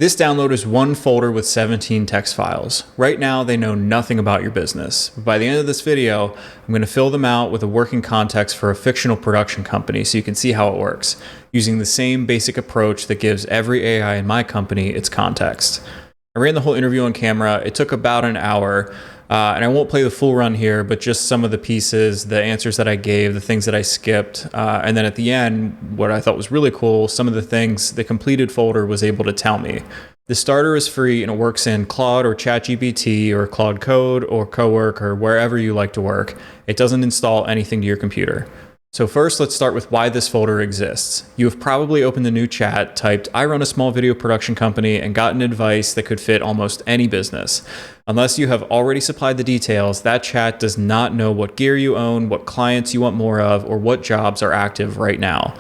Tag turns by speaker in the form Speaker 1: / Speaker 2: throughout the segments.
Speaker 1: This download is one folder with 17 text files. Right now, they know nothing about your business. But by the end of this video, I'm going to fill them out with a working context for a fictional production company so you can see how it works, using the same basic approach that gives every AI in my company its context. I ran the whole interview on camera. It took about an hour. And I won't play the full run here, but just some of the pieces, the answers that I gave, the things that I skipped. And then at the end, what I thought was really cool, some of the things the completed folder was able to tell me. The starter is free and it works in Claude or ChatGPT or Claude Code or Cowork or wherever you like to work. It doesn't install anything to your computer. So first, let's start with why this folder exists. You have probably opened a new chat, typed, "I run a small video production company," and gotten advice that could fit almost any business. Unless you have already supplied the details, that chat does not know what gear you own, what clients you want more of, or what jobs are active right now.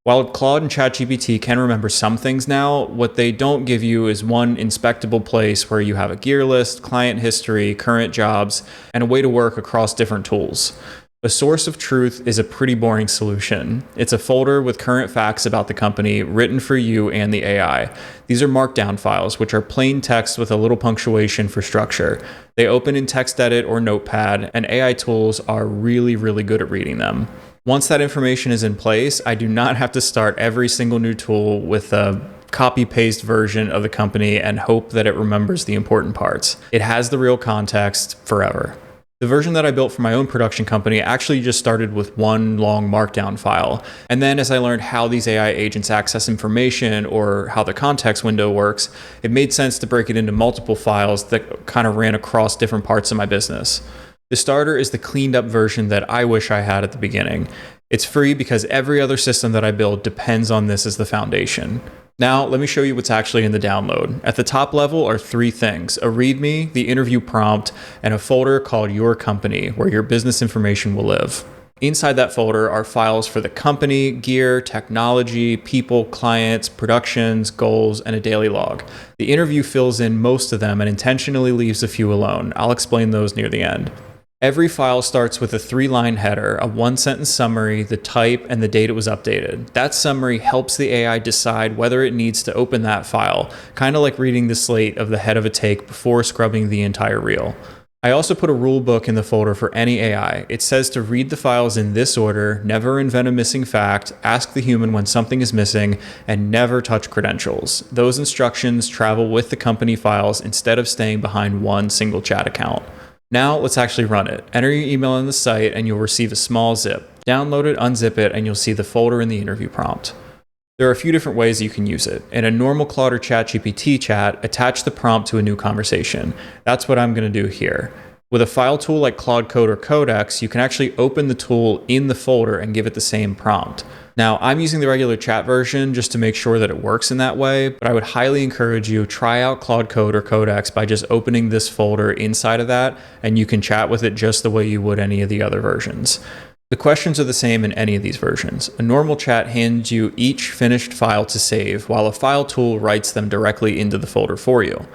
Speaker 1: While Claude and ChatGPT can remember some things now, what they don't give you is one inspectable place where you have a gear list, client history, current jobs, and a way to work across different tools. A source of truth is a pretty boring solution. It's a folder with current facts about the company written for you and the AI. These are markdown files, which are plain text with a little punctuation for structure. They open in TextEdit or Notepad, and AI tools are really, really good at reading them. Once that information is in place, I do not have to start every single new tool with a copy-paste version of the company and hope that it remembers the important parts. It has the real context forever. The version that I built for my own production company actually just started with one long markdown file. And then as I learned how these AI agents access information or how the context window works, it made sense to break it into multiple files that kind of ran across different parts of my business. The starter is the cleaned up version that I wish I had at the beginning. It's free because every other system that I build depends on this as the foundation. Now, let me show you what's actually in the download. At the top level are three things: a README, the interview prompt, and a folder called Your Company, where your business information will live. Inside that folder are files for the company, gear, technology, people, clients, productions, goals, and a daily log. The interview fills in most of them and intentionally leaves a few alone. I'll explain those near the end. Every file starts with a 3-line header, a 1-sentence summary, the type, and the date it was updated. That summary helps the AI decide whether it needs to open that file, kind of like reading the slate of the head of a take before scrubbing the entire reel. I also put a rule book in the folder for any AI. It says to read the files in this order, never invent a missing fact, ask the human when something is missing, and never touch credentials. Those instructions travel with the company files instead of staying behind one single chat account. Now let's actually run it. Enter your email on the site and you'll receive a small zip. Download it, unzip it, and you'll see the folder in the interview prompt. There are a few different ways you can use it. In a normal Claude or ChatGPT chat, attach the prompt to a new conversation. That's what I'm going to do here. With a file tool like Claude Code or Codex, you can actually open the tool in the folder and give it the same prompt. Now, I'm using the regular chat version just to make sure that it works in that way, but I would highly encourage you try out Claude Code or Codex by just opening this folder inside of that, and you can chat with it just the way you would any of the other versions. The questions are the same in any of these versions. A normal chat hands you each finished file to save, while a file tool writes them directly into the folder for you.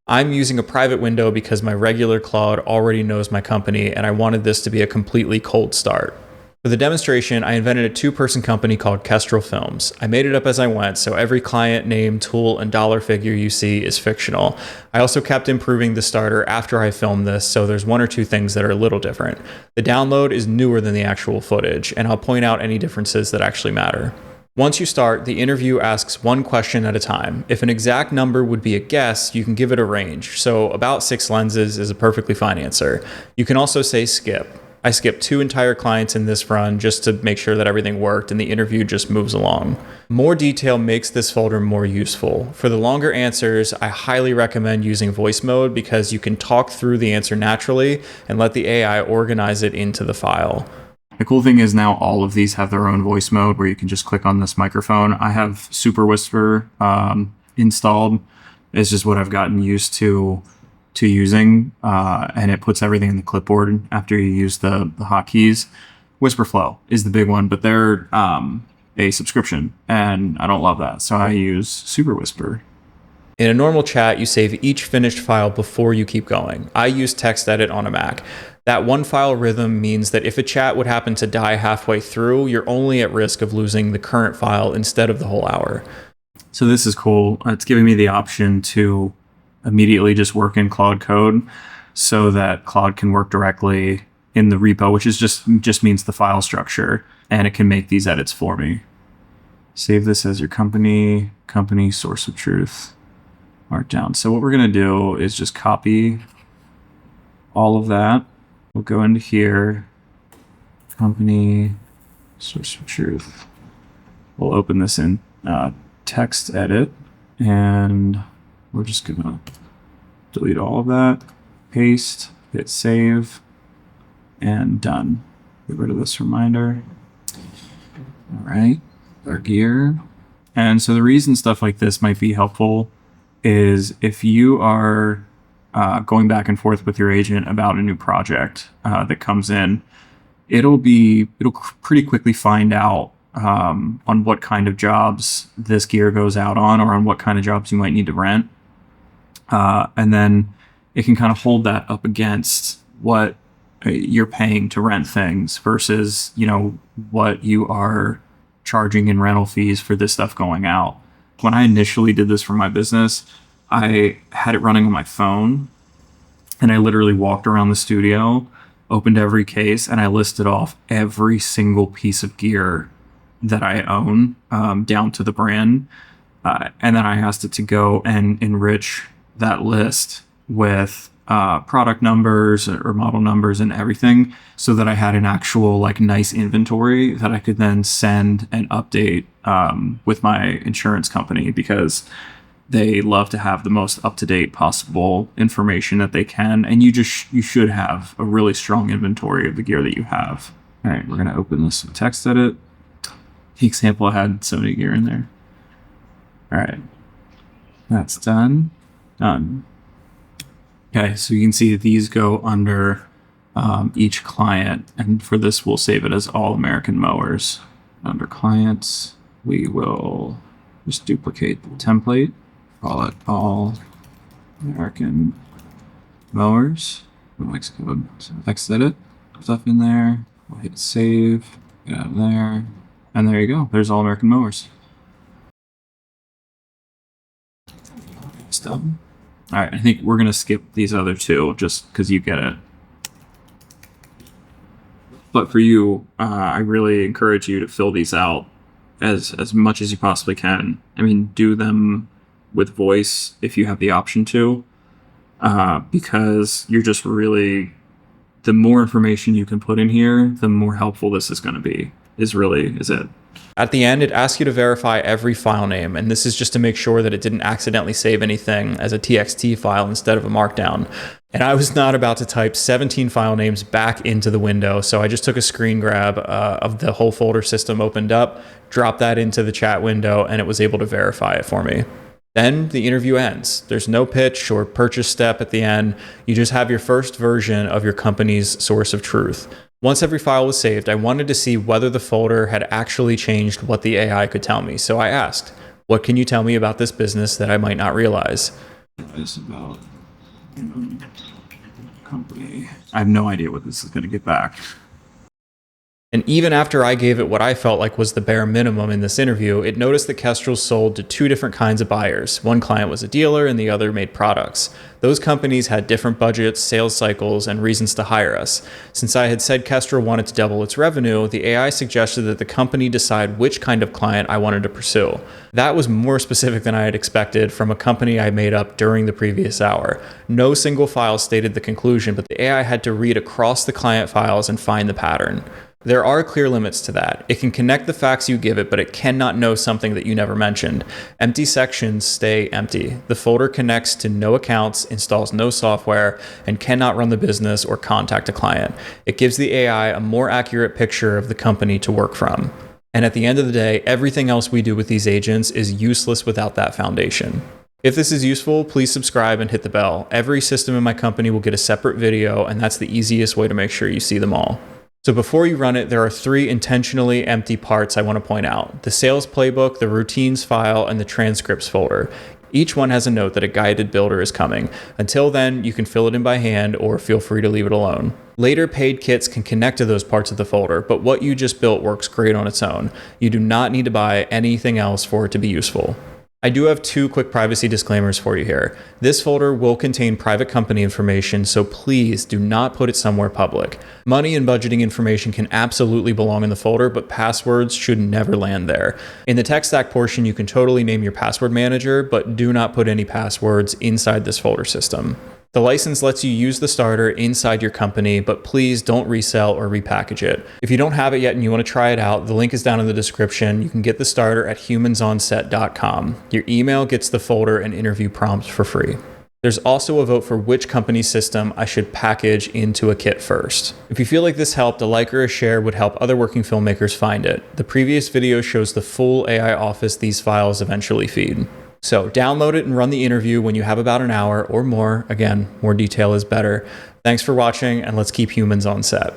Speaker 1: I'm using a private window because my regular Claude already knows my company, and I wanted this to be a completely cold start. For the demonstration, I invented a 2-person company called Kestrel Films. I made it up as I went, so every client, name, tool, and dollar figure you see is fictional. I also kept improving the starter after I filmed this, so there's one or two things that are a little different. The download is newer than the actual footage, and I'll point out any differences that actually matter. Once you start, the interview asks one question at a time. If an exact number would be a guess, you can give it a range, so about 6 lenses is a perfectly fine answer. You can also say skip. I skipped 2 entire clients in this run just to make sure that everything worked and the interview just moves along. More detail makes this folder more useful. For the longer answers, I highly recommend using voice mode because you can talk through the answer naturally and let the AI organize it into the file. The cool thing is now all of these have their own voice mode where you can just click on this microphone. I have Super Whisper installed. It's just what I've gotten used to using, and it puts everything in the clipboard after you use the hotkeys. Whisperflow is the big one, but they're a subscription, and I don't love that, so I use Super Whisper. In a normal chat, you save each finished file before you keep going. I use TextEdit on a Mac. That one file rhythm means that if a chat would happen to die halfway through, you're only at risk of losing the current file instead of the whole hour. So this is cool. It's giving me the option to immediately just work in Claude Code so that Claude can work directly in the repo, which is just means the file structure, and it can make these edits for me. Save this as your company source of truth, markdown. So what we're gonna do is just copy all of that. We'll go into here, company source of truth. We'll open this in text edit, and we're just gonna delete all of that, paste, hit save, and done. Get rid of this reminder. All right, our gear. And so the reason stuff like this might be helpful is if you are going back and forth with your agent about a new project that comes in, it'll pretty quickly find out on what kind of jobs this gear goes out on, or on what kind of jobs you might need to rent. And then it can kind of hold that up against what you're paying to rent things versus, what you are charging in rental fees for this stuff going out. When I initially did this for my business, I had it running on my phone, and I literally walked around the studio, opened every case, and I listed off every single piece of gear that I own, down to the brand. And then I asked it to go and enrich that list with product numbers or model numbers and everything, so that I had an actual nice inventory that I could then send and update with my insurance company, because they love to have the most up-to-date possible information that they can, and you should have a really strong inventory of the gear that you have. All right, we're gonna open this text edit. The example had so many gear in there. All right, that's done. Okay, so you can see these go under each client, and for this we'll save it as All American Mowers. Under clients, we will just duplicate the template, call it All American Mowers. Codex Code. So text edit, stuff in there. We'll hit save, get out of there, and there you go. There's All American Mowers. It's done. All right, I think we're gonna skip these other two just because you get it. But for you, I really encourage you to fill these out as much as you possibly can. I mean, do them with voice if you have the option to, because you're just really, the more information you can put in here, the more helpful this is going to be, is it. At the end, it asks you to verify every file name, and this is just to make sure that it didn't accidentally save anything as a TXT file instead of a markdown. And I was not about to type 17 file names back into the window, so I just took a screen grab of the whole folder system opened up, dropped that into the chat window, and it was able to verify it for me. Then the interview ends. There's no pitch or purchase step at the end. You just have your first version of your company's source of truth. Once every file was saved, I wanted to see whether the folder had actually changed what the AI could tell me. So I asked, what can you tell me about this business that I might not realize? It's about company. I have no idea what this is going to get back. And even after I gave it what I felt like was the bare minimum in this interview, it noticed that Kestrel sold to two different kinds of buyers. One client was a dealer and the other made products. Those companies had different budgets, sales cycles, and reasons to hire us. Since I had said Kestrel wanted to double its revenue, the AI suggested that the company decide which kind of client I wanted to pursue. That was more specific than I had expected from a company I made up during the previous hour. No single file stated the conclusion, but the AI had to read across the client files and find the pattern. There are clear limits to that. It can connect the facts you give it, but it cannot know something that you never mentioned. Empty sections stay empty. The folder connects to no accounts, installs no software, and cannot run the business or contact a client. It gives the AI a more accurate picture of the company to work from. And at the end of the day, everything else we do with these agents is useless without that foundation. If this is useful, please subscribe and hit the bell. Every system in my company will get a separate video, and that's the easiest way to make sure you see them all. So before you run it, there are 3 intentionally empty parts I want to point out: the sales playbook, the routines file, and the transcripts folder. Each one has a note that a guided builder is coming. Until then, you can fill it in by hand or feel free to leave it alone. Later paid kits can connect to those parts of the folder, but what you just built works great on its own. You do not need to buy anything else for it to be useful. I do have two quick privacy disclaimers for you here. This folder will contain private company information, so please do not put it somewhere public. Money and budgeting information can absolutely belong in the folder, but passwords should never land there. In the tech stack portion, you can totally name your password manager, but do not put any passwords inside this folder system. The license lets you use the starter inside your company, but please don't resell or repackage it. If you don't have it yet and you want to try it out, the link is down in the description. You can get the starter at humansonset.com. Your email gets the folder and interview prompts for free. There's also a vote for which company system I should package into a kit first. If you feel like this helped, a like or a share would help other working filmmakers find it. The previous video shows the full AI office these files eventually feed. So download it and run the interview when you have about an hour or more. Again, more detail is better. Thanks for watching, and let's keep humans on set.